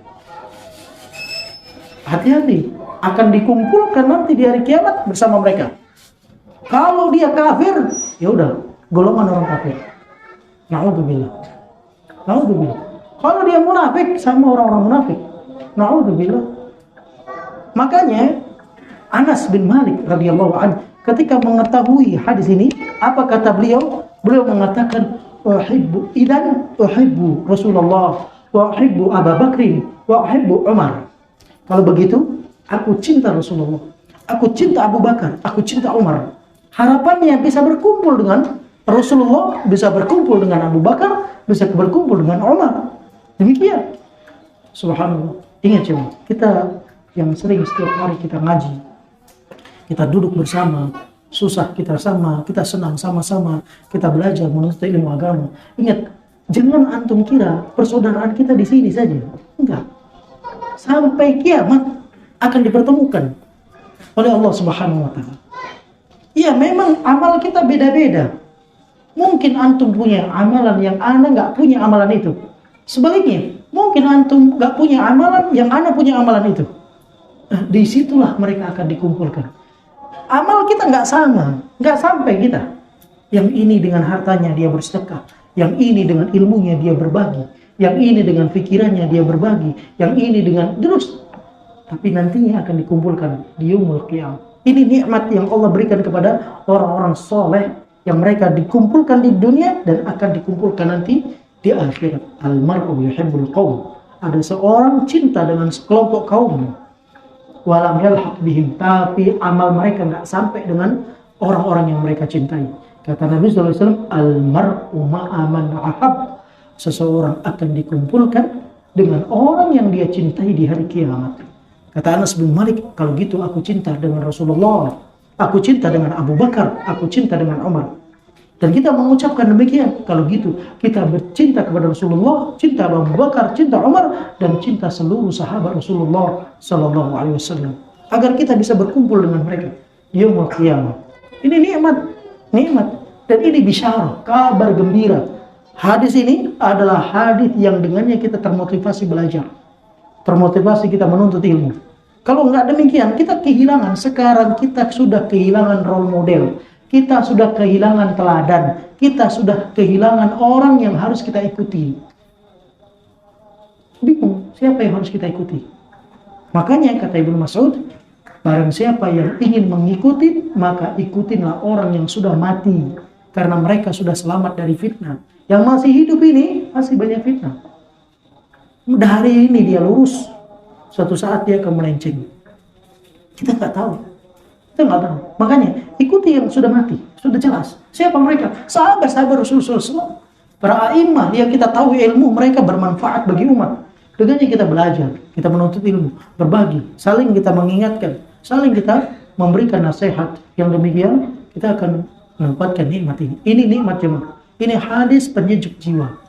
Hati-hati, akan dikumpulkan nanti di hari kiamat bersama mereka. Kalau dia kafir, ya udah, golongan orang kafir. Na'udzubillah. Na'udzubillah. Kalau dia munafik sama orang-orang munafik. Na'udzubillah. Makanya Anas bin Malik radhiyallahu anhu ketika mengetahui hadis ini, apa kata beliau? Beliau mengatakan, uhibbu Rasulullah wa uhibbu Abu Bakr wa uhibbu Umar. Kalau begitu, aku cinta Rasulullah, aku cinta Abu Bakar, aku cinta Umar. Harapannya bisa berkumpul dengan Rasulullah, bisa berkumpul dengan Abu Bakar, bisa berkumpul dengan Umar. Demikian. Subhanallah. Ingat coba, kita yang sering setiap hari kita ngaji, kita duduk bersama, susah kita sama, kita senang sama-sama, kita belajar menuntut ilmu agama. Ingat, jangan antum kira persaudaraan kita di sini saja. Enggak. Sampai kiamat akan dipertemukan oleh Allah Subhanahu wa taala. Iya, memang amal kita beda-beda. Mungkin antum punya amalan yang ana nggak punya amalan itu. Sebaliknya, mungkin antum nggak punya amalan yang ana punya amalan itu. Nah, disitulah mereka akan dikumpulkan. Amal kita nggak sama, nggak sampai kita. Yang ini dengan hartanya dia bersedekah, yang ini dengan ilmunya dia berbagi, yang ini dengan pikirannya dia berbagi, yang ini dengan terus. Tapi nantinya akan dikumpulkan di yaumul qiyamah. Ini nikmat yang Allah berikan kepada orang-orang soleh yang mereka dikumpulkan di dunia dan akan dikumpulkan nanti di akhirat. Al-mar'u yuhibbul qaum. Ada seorang cinta dengan sekelompok kaum. Walam yalhaq bihim, tapi amal mereka nggak sampai dengan orang-orang yang mereka cintai. Kata Nabi SAW, al-mar'u ma'aman ahab. Seseorang akan dikumpulkan dengan orang yang dia cintai di hari kiamat. Kata Anas bin Malik, kalau gitu aku cinta dengan Rasulullah, aku cinta dengan Abu Bakar, aku cinta dengan Umar. Dan kita mengucapkan demikian, kalau gitu kita bercinta kepada Rasulullah, cinta Abu Bakar, cinta Umar, dan cinta seluruh sahabat Rasulullah Sallallahu Alaihi Wasallam, agar kita bisa berkumpul dengan mereka di yaumul qiyamah. Ini nikmat, dan ini bisyarah, kabar gembira. Hadis ini adalah hadis yang dengannya kita termotivasi belajar, termotivasi kita menuntut ilmu. Kalau nggak demikian, kita kehilangan. Sekarang kita sudah kehilangan role model, kita sudah kehilangan teladan, kita sudah kehilangan orang yang harus kita ikuti. Bingung, siapa yang harus kita ikuti? Makanya kata Ibnu Mas'ud, barang siapa yang ingin mengikuti, maka ikutinlah orang yang sudah mati, karena mereka sudah selamat dari fitnah. Yang masih hidup ini masih banyak fitnah. Hari ini dia lurus, suatu saat dia akan melenceng. Kita nggak tahu. Makanya ikuti yang sudah mati, sudah jelas. Siapa mereka? Sahabat-sahabat Rasulullah SAW. Para a'imah yang kita tahu ilmu mereka bermanfaat bagi umat. Dengannya kita belajar, kita menuntut ilmu, berbagi, saling kita mengingatkan, saling kita memberikan nasihat. Yang demikian kita akan mendapatkan nikmat ini. Ini nikmat jemaah. Ini hadis penyejuk jiwa.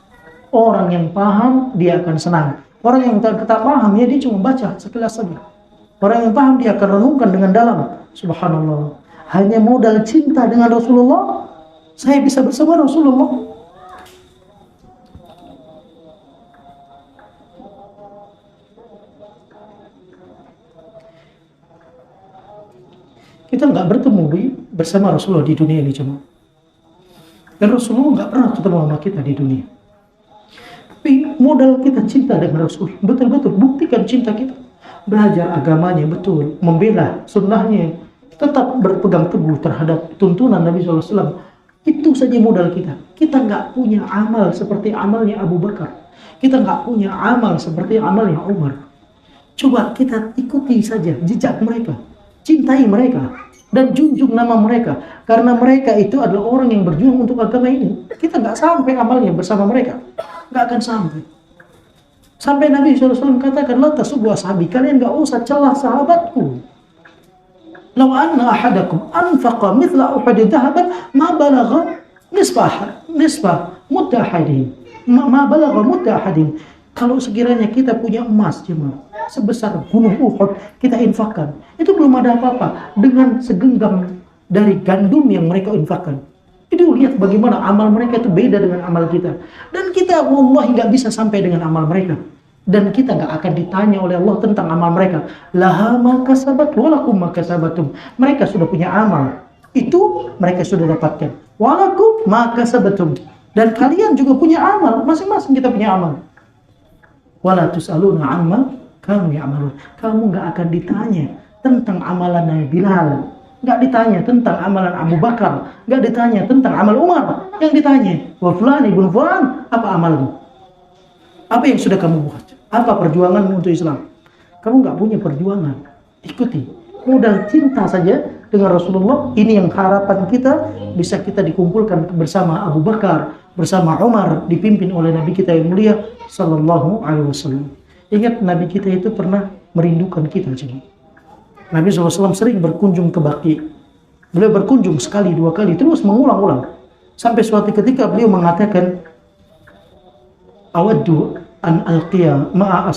Orang yang paham dia akan senang. Orang yang tak paham ya dia cuma baca sekilas saja. Orang yang paham dia akan renungkan dengan dalam. Subhanallah. Hanya modal cinta dengan Rasulullah, saya bisa bersama Rasulullah. Kita nggak bertemu bersama Rasulullah di dunia ini cuma. Dan Rasulullah nggak pernah ketemu sama kita di dunia. Tapi modal kita cinta dengan Rasul, betul-betul buktikan cinta kita. Belajar agamanya betul, membela sunnahnya, tetap berpegang teguh terhadap tuntunan Nabi SAW. Itu saja modal kita. Kita nggak punya amal seperti amalnya Abu Bakar. Kita nggak punya amal seperti amalnya Umar. Coba kita ikuti saja jejak mereka, cintai mereka, dan junjung nama mereka. Karena mereka itu adalah orang yang berjuang untuk agama ini. Kita nggak sampai amalnya bersama mereka. Nggak akan sampai. Sampai Nabi SAW katakan, la tasubbu ashabi, kalian nggak usah celah sahabatku. Law anna ahadakum anfaqa mithla Uhudin dhahaban ma balagha nisfa mudda ahadihim. Ma balagha mudda ahadihim. Kalau sekiranya kita punya emas jemaah sebesar gunung Uhud, kita infakkan, itu belum ada apa-apa dengan segenggam dari gandum yang mereka infakkan. Itu lihat bagaimana amal mereka itu beda dengan amal kita. Dan kita wallahi nggak bisa sampai dengan amal mereka. Dan kita nggak akan ditanya oleh Allah tentang amal mereka. Laha ma kasabat walakum ma kasabatum. Mereka sudah punya amal, itu mereka sudah dapatkan. Walakum ma kasabatum. Dan kalian juga punya amal, masing-masing kita punya amal. Wala tus'aluna amma kanu ya'malun. Kamu nggak akan ditanya tentang amalan Nabi Bilal, nggak ditanya tentang amalan Abu Bakar, nggak ditanya tentang amal Umar. Yang ditanya, wa fulan ibn fulan, apa amalmu? Apa yang sudah kamu buat? Apa perjuanganmu untuk Islam? Kamu nggak punya perjuangan, ikuti. Modal cinta saja dengan Rasulullah. Ini yang harapan kita bisa kita dikumpulkan bersama Abu Bakar, bersama Umar, dipimpin oleh Nabi kita yang mulia Sallallahu Alaihi Wasallam. Ingat Nabi kita itu pernah merindukan kita. Jadi Nabi SAW sering berkunjung ke Baqi. Beliau berkunjung sekali, dua kali, terus mengulang-ulang. Sampai suatu ketika beliau mengatakan, awaddu an alqiya ma'a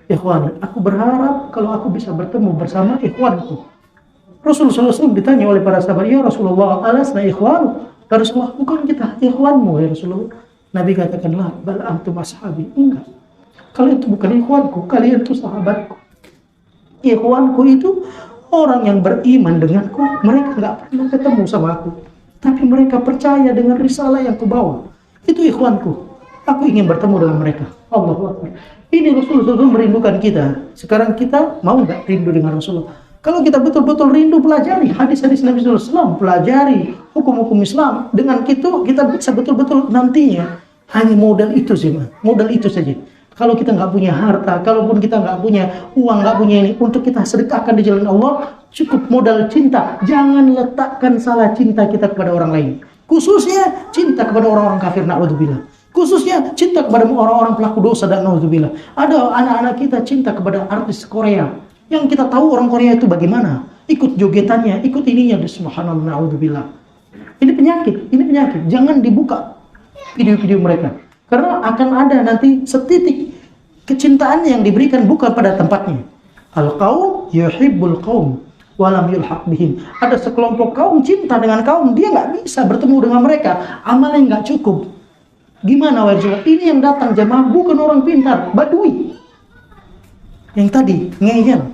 ikhwani. Aku berharap kalau aku bisa bertemu bersama ikhwanku. Rasulullah SAW ditanya oleh para sahabat, ya Rasulullah, alasna ikhwanu? Ya Rasulullah, bukan kita ikhwanmu ya Rasulullah? Nabi katakanlah, bal antum ashabi. Enggak. Kalian itu bukan ikhwanku, kalian itu sahabatku. Ikhwanku itu orang yang beriman denganku. Mereka enggak pernah ketemu sama aku, tapi mereka percaya dengan risalah yang kubawa. Itu ikhwanku. Aku ingin bertemu dengan mereka. Allahu Akbar. Ini Rasulullah SAW merindukan kita. Sekarang kita mau nggak rindu dengan Rasulullah? Kalau kita betul-betul rindu, pelajari hadis-hadis Nabi SAW, pelajari hukum-hukum Islam. Dengan itu kita bisa betul-betul nantinya hanya modal itu sih, modal itu saja. Kalau kita nggak punya harta, kalaupun kita nggak punya uang, nggak punya ini, untuk kita sedekahkan di jalan Allah, cukup modal cinta. Jangan letakkan salah cinta kita kepada orang lain. Khususnya cinta kepada orang-orang kafir, na'udzubillah. Khususnya cinta kepada orang-orang pelaku dosa dan na'udzubillah. Ada anak-anak kita cinta kepada artis Korea. Yang kita tahu orang Korea itu bagaimana. Ikut jogetannya, ikut ininya. Subhanallah, na'udzubillah. Ini penyakit. Jangan dibuka video-video mereka. Karena akan ada nanti setitik kecintaan yang diberikan bukan pada tempatnya. Al-qaum yuhibbul qaum walam yulhaq bihim. Ada sekelompok kaum cinta dengan kaum, dia nggak bisa bertemu dengan mereka. Amalnya nggak cukup. Gimana wajah? Ini yang datang jamaah bukan orang pintar, badui. Yang tadi ngeyel.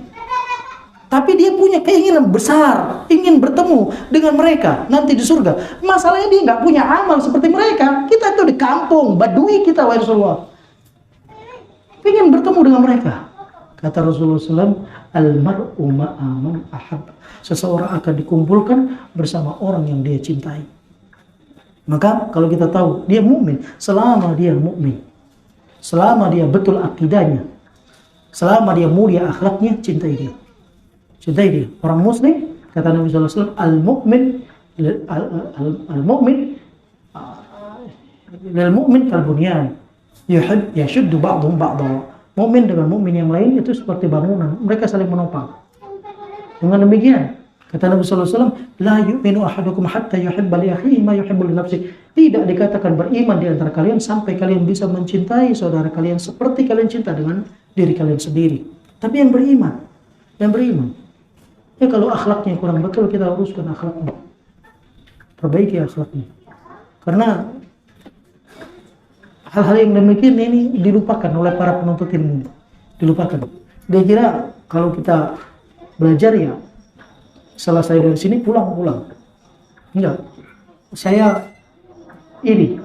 Tapi dia punya keinginan besar, ingin bertemu dengan mereka nanti di surga. Masalahnya dia nggak punya amal seperti mereka. Kita itu di kampung, badui kita, wahai Rasulullah. Ingin bertemu dengan mereka. Kata Rasulullah SAW, al-mar'u ma'a man ahab. Seseorang akan dikumpulkan bersama orang yang dia cintai. Maka kalau kita tahu dia mukmin, selama dia mukmin, selama dia betul akidahnya, selama dia mulia akhlaknya, cintai dia. Cintai dia. Orang muslim, kata Nabi SAW, al-mu'min lil-mu'min kal-bunyan yashuddu ba'dhum ba'dha. Mukmin dengan mukmin yang lain itu seperti bangunan, mereka saling menopang. Dengan demikian, kata Nabi SAW, la yu'minu ahadukum hatta yuhibba li akhihi ma yuhibbu li nafsihi. Tidak dikatakan beriman di antara kalian sampai kalian bisa mencintai saudara kalian seperti kalian cinta dengan diri kalian sendiri. Tapi yang beriman. Ya kalau akhlaknya kurang betul, kita uruskan akhlaknya. Perbaiki akhlaknya. Karena hal-hal yang demikian ini dilupakan oleh para penuntut ilmu. Dilupakan. Dia kira kalau kita belajar ya selesai dari sini pulang. Enggak. Saya iri.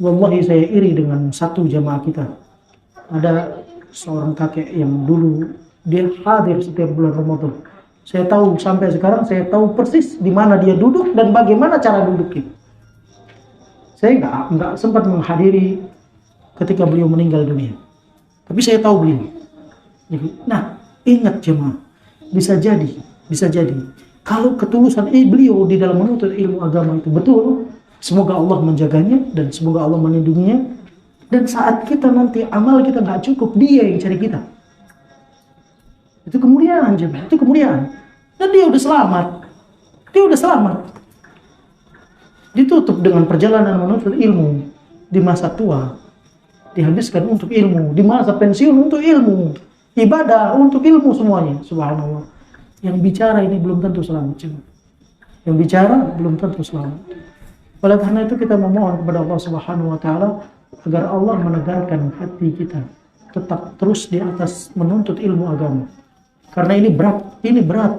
Wallahi saya iri dengan satu jamaah kita. Ada seorang kakek yang dulu dia hadir setiap bulan Ramadan. Saya tahu sampai sekarang, saya tahu persis di mana dia duduk dan bagaimana cara duduknya. Saya enggak sempat menghadiri ketika beliau meninggal dunia. Tapi saya tahu beliau. Nah, ingat jemaah. Bisa jadi. Kalau ketulusan beliau di dalam menuntut ilmu agama itu betul, semoga Allah menjaganya dan semoga Allah melindunginya. Dan saat kita nanti amal kita nggak cukup, dia yang cari kita. Itu kemuliaan jemaah, itu kemuliaan. Dan dia udah selamat. Ditutup dengan perjalanan menuntut ilmu di masa tua, dihabiskan untuk ilmu, di masa pensiun untuk ilmu, ibadah untuk ilmu semuanya. Subhanallah. Yang bicara ini belum tentu selamat. Yang bicara belum tentu selamat. Oleh karena itu kita memohon kepada Allah Subhanahu wa taala agar Allah menegarkan hati kita tetap terus di atas menuntut ilmu agama. Karena ini berat.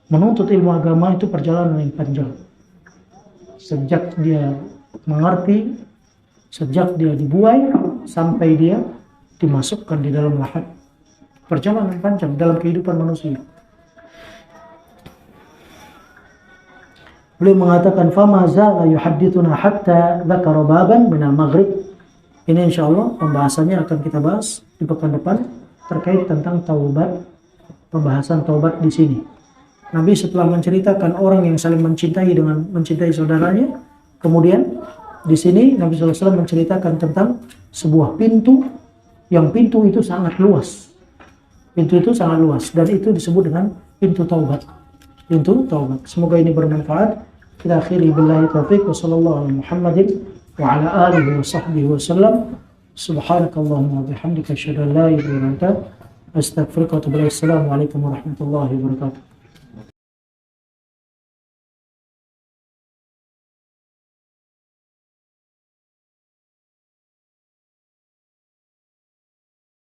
Menuntut ilmu agama itu perjalanan yang panjang. Sejak dia mengerti, sejak dia dibuai sampai dia dimasukkan di dalam lahat. Perjalanan panjang dalam kehidupan manusia. Beliau mengatakan fama zala yuhaddithuna hatta dzakara baban min al-maghrib. Ini insyaallah pembahasannya akan kita bahas di pekan depan terkait tentang taubat, pembahasan taubat di sini. Nabi setelah menceritakan orang yang saling mencintai dengan mencintai saudaranya, kemudian di sini Nabi SAW menceritakan tentang sebuah pintu, yang pintu itu sangat luas. Pintu itu sangat luas dan itu disebut dengan pintu taubat. Pintu taubat. Semoga ini bermanfaat. Kita akhiri billahi taufiq wa sallallahu ala Muhammadin wa ala alihi wa sahbihi wa sallam. Subhanakallahumma wa bihamdika asyhadu an la ilaha illa anta Astaghfiruka wa atubu ilaik. Assalamualaikum warahmatullahi wabarakatuh.